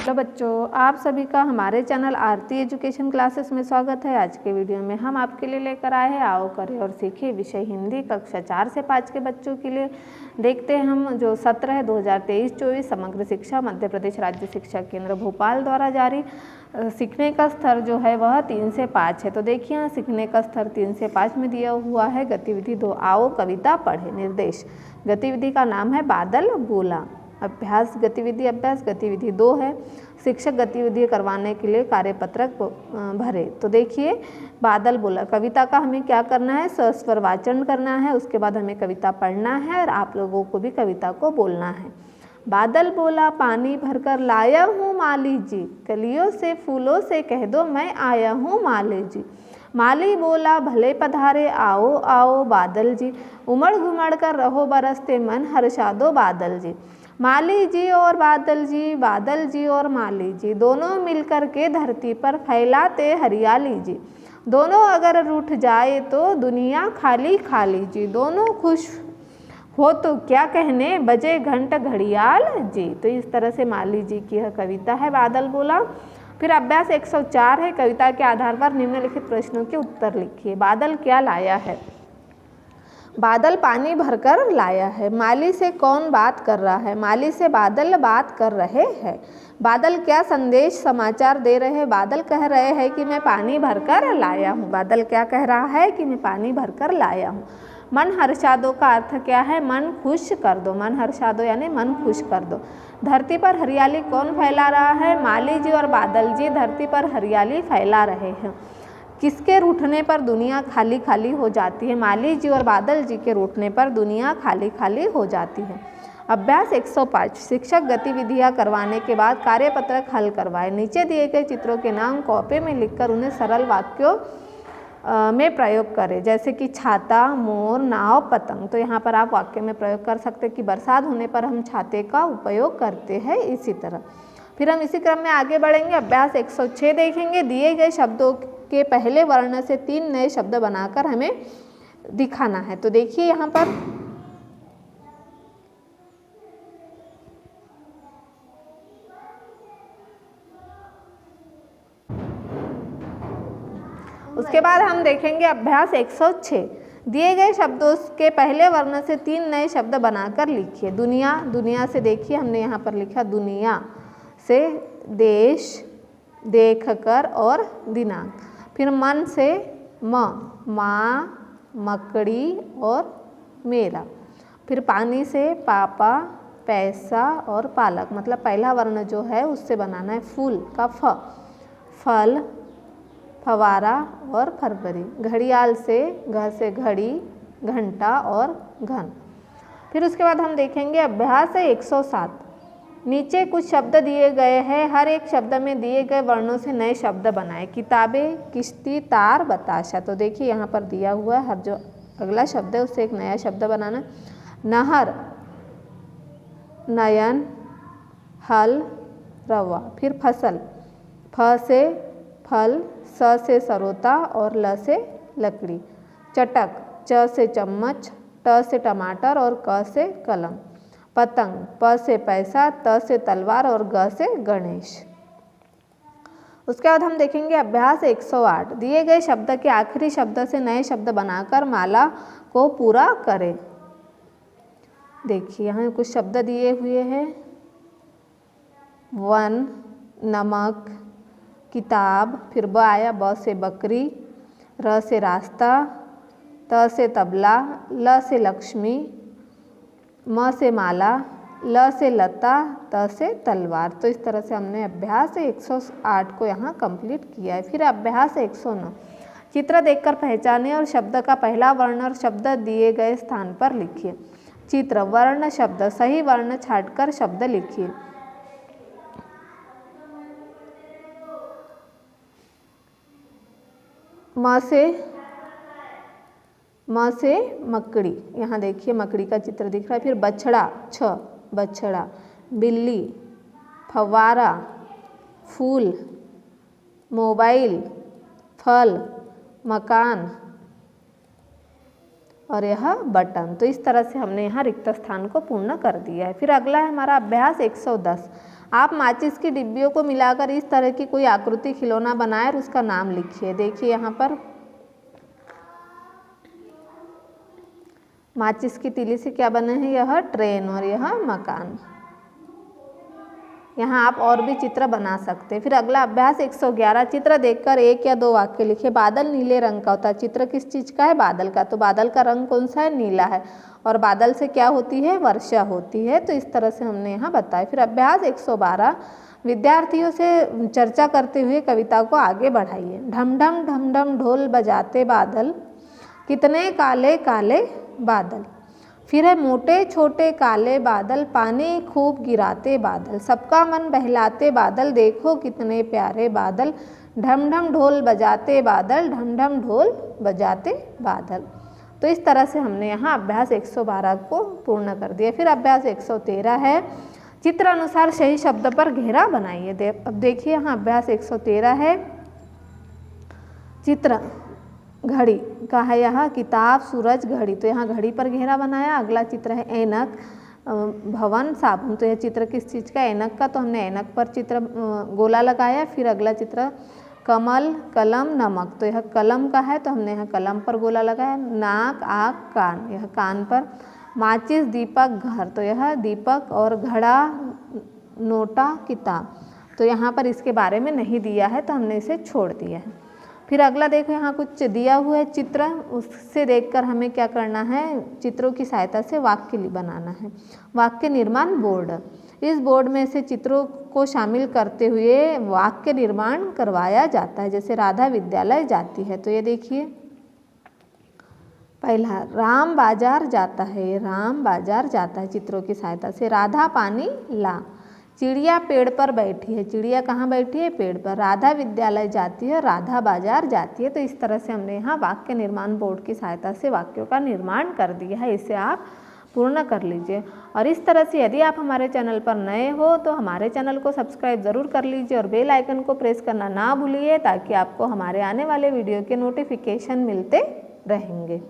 Hello बच्चों, आप सभी का हमारे चैनल आरती एजुकेशन क्लासेस में स्वागत है। आज के वीडियो में हम आपके लिए लेकर आए हैं आओ करें और सीखें विषय हिंदी कक्षा 4 से 5 के बच्चों के लिए। देखते हैं हम जो सत्र है 2023-24 समग्र शिक्षा मध्य प्रदेश राज्य शिक्षा केंद्र भोपाल द्वारा जारी सीखने का स्तर जो है वह 3 से 5 है। तो देखिए यहाँ सीखने का स्तर 3 से 5 में दिया हुआ है। गतिविधि 2, आओ कविता पढ़े। निर्देश, गतिविधि का नाम है बादल बोला। अभ्यास गतिविधि 2 है। शिक्षक गतिविधि करवाने के लिए कार्यपत्रक भरे। तो देखिए बादल बोला, कविता का हमें क्या करना है, सस्वर वाचन करना है। उसके बाद हमें कविता पढ़ना है और आप लोगों को भी कविता को बोलना है। बादल बोला, पानी भरकर लाया हूँ माली जी, कलियों से फूलों से कह दो मैं आया हूँ माली जी। माली बोला, भले पधारे आओ आओ बादल जी, उमड़ घुमड़ कर रहो बरसते मन हर्षा दो बादल जी। माली जी और बादल जी और माली जी, दोनों मिलकर के धरती पर फैलाते हरियाली जी। दोनों अगर रूठ जाए तो दुनिया खाली खाली जी, दोनों खुश हो तो क्या कहने बजे घंट घड़ियाल जी। तो इस तरह से माली जी की यह कविता है बादल बोला। फिर अभ्यास 104 है। कविता के आधार पर निम्नलिखित प्रश्नों के उत्तर लिखिए। बादल क्या लाया है? बादल पानी भरकर लाया है। माली से कौन बात कर रहा है? माली से बादल बात कर रहे हैं। बादल क्या संदेश समाचार दे रहे हैं? बादल कह रहे हैं कि मैं पानी भरकर लाया हूँ। बादल क्या कह रहा है कि मैं पानी भरकर लाया हूँ। मन हर्षा दो का अर्थ क्या है? मन खुश कर दो। मन हर्षा दो यानी मन खुश कर दो। धरती पर हरियाली कौन फैला रहा है? माली जी और बादल जी धरती पर हरियाली फैला रहे हैं। किसके रूठने पर दुनिया खाली खाली हो जाती है? माली जी और बादल जी के रूठने पर दुनिया खाली खाली हो जाती है। अभ्यास 105, शिक्षक गतिविधियां करवाने के बाद कार्यपत्रक हल करवाए। नीचे दिए गए चित्रों के नाम कॉपी में लिखकर उन्हें सरल वाक्यों में प्रयोग करें, जैसे कि छाता, मोर, नाव, पतंग। तो यहाँ पर आप वाक्य में प्रयोग कर सकते हैं कि बरसात होने पर हम छाते का उपयोग करते हैं। इसी तरह फिर हम इसी क्रम में आगे बढ़ेंगे। अभ्यास 106 देखेंगे। दिए गए शब्दों के पहले वर्ण से 3 नए शब्द बनाकर हमें दिखाना है। तो देखिए यहाँ पर उसके बाद हम देखेंगे अभ्यास 106। दिए गए शब्दों के पहले वर्ण से 3 नए शब्द बनाकर लिखिए। दुनिया, दुनिया से देखिए हमने यहाँ पर लिखा दुनिया से देश, देखकर और दिनांक। फिर मन से माँ, मकड़ी और मेरा। फिर पानी से पापा, पैसा और पालक। मतलब पहला वर्ण जो है उससे बनाना है फूल का फल, फवारा और फरवरी। घड़ियाल से घ से घड़ी, घंटा और घन। फिर उसके बाद हम देखेंगे अभ्यास 107। नीचे कुछ शब्द दिए गए हैं, हर एक शब्द में दिए गए वर्णों से नए शब्द बनाएं। किताबें, किश्ती, तार, बताशा। तो देखिए यहाँ पर दिया हुआ है, हर जो अगला शब्द है उससे एक नया शब्द बनाना। नहर, नयन, हल, रवा। फिर फसल, फ से फल, स से सरोता और ल से लकड़ी। चटक, च से चम्मच, ट से टमाटर और क से कलम। पतंग, प से पैसा, त से तलवार और ग से गणेश। उसके बाद हम देखेंगे अभ्यास 108। दिए गए शब्द के आखिरी शब्द से नए शब्द बनाकर माला को पूरा करें। देखिए यहाँ कुछ शब्द दिए हुए हैं। वन, नमक, किताब। फिर ब आया, ब से बकरी, र से रास्ता, त से तबला, ल से लक्ष्मी, म से माला, ल से लता, त से तलवार। तो इस तरह से हमने अभ्यास 108 को यहाँ कंप्लीट किया है। फिर अभ्यास 109, चित्र देखकर पहचाने और शब्द का पहला वर्ण और शब्द दिए गए स्थान पर लिखिए। चित्र, वर्ण, शब्द, सही वर्ण छांटकर शब्द लिखिए। म से मकड़ी। यहाँ देखिए मकड़ी का चित्र दिख रहा है। फिर बछड़ा, छ, बछड़ा। बिल्ली, फव्वारा, फूल, मोबाइल, फल, मकान और यह बटन। तो इस तरह से हमने यहाँ रिक्त स्थान को पूर्ण कर दिया है। फिर अगला है हमारा अभ्यास 110। आप माचिस की डिब्बियों को मिलाकर इस तरह की कोई आकृति खिलौना बनाए और उसका नाम लिखिए। देखिए यहाँ पर माचिस की तीली से क्या बने हैं, यह ट्रेन और यह मकान। यहाँ आप और भी चित्र बना सकते हैं। फिर अगला अभ्यास 111, चित्र देखकर 1 या 2 वाक्य लिखे। बादल नीले रंग का होता है। चित्र किस चीज़ का है, बादल का। तो बादल का रंग कौन सा है, नीला है। और बादल से क्या होती है, वर्षा होती है। तो इस तरह से हमने यहाँ बताया। फिर अभ्यास 112, विद्यार्थियों से चर्चा करते हुए कविता को आगे बढ़ाइए। ढम ढम ढोल बजाते बादल, कितने काले काले बादल। फिर है मोटे छोटे काले बादल, पानी खूब गिराते बादल, सबका मन बहलाते बादल, देखो कितने प्यारे बादल। ढम ढम ढोल बजाते बादल, ढम ढम ढोल बजाते बादल। तो इस तरह से हमने यहाँ अभ्यास 112 को पूर्ण कर दिया। फिर अभ्यास 113 है, चित्र अनुसार सही शब्द पर घेरा बनाइए। अब देखिए यहाँ अभ्यास 113 है, चित्र घड़ी का है, यह किताब, सूरज, घड़ी। तो यहाँ घड़ी पर घेरा बनाया। अगला चित्र है ऐनक, भवन, साबुन। तो यह चित्र किस चीज़ का, ऐनक का। तो हमने ऐनक पर चित्र गोला लगाया। फिर अगला चित्र कमल, कलम, नमक। तो यह कलम का है, तो हमने यहाँ कलम पर गोला लगाया। नाक, आँख, कान, यह कान पर। माचिस, दीपक, घर। तो यह दीपक। और घड़ा, नोटा, किताब। तो यहाँ पर इसके बारे में नहीं दिया है, तो हमने इसे छोड़ दिया है। फिर अगला देखो, यहाँ कुछ दिया हुआ है चित्र, उससे देखकर हमें क्या करना है, चित्रों की सहायता से वाक्य बनाना है। वाक्य निर्माण बोर्ड, इस बोर्ड में से चित्रों को शामिल करते हुए वाक्य निर्माण करवाया जाता है। जैसे राधा विद्यालय जाती है। तो ये देखिए पहला, राम बाजार जाता है, राम बाजार जाता है चित्रों की सहायता से। राधा पानी ला। चिड़िया पेड़ पर बैठी है, चिड़िया कहाँ बैठी है, पेड़ पर। राधा विद्यालय जाती है, राधा बाजार जाती है। तो इस तरह से हमने यहाँ वाक्य निर्माण बोर्ड की सहायता से वाक्यों का निर्माण कर दिया है। इसे आप पूर्ण कर लीजिए। और इस तरह से यदि आप हमारे चैनल पर नए हो तो हमारे चैनल को सब्सक्राइब ज़रूर कर लीजिए और बेल आइकन को प्रेस करना ना भूलिए, ताकि आपको हमारे आने वाले वीडियो के नोटिफिकेशन मिलते रहेंगे।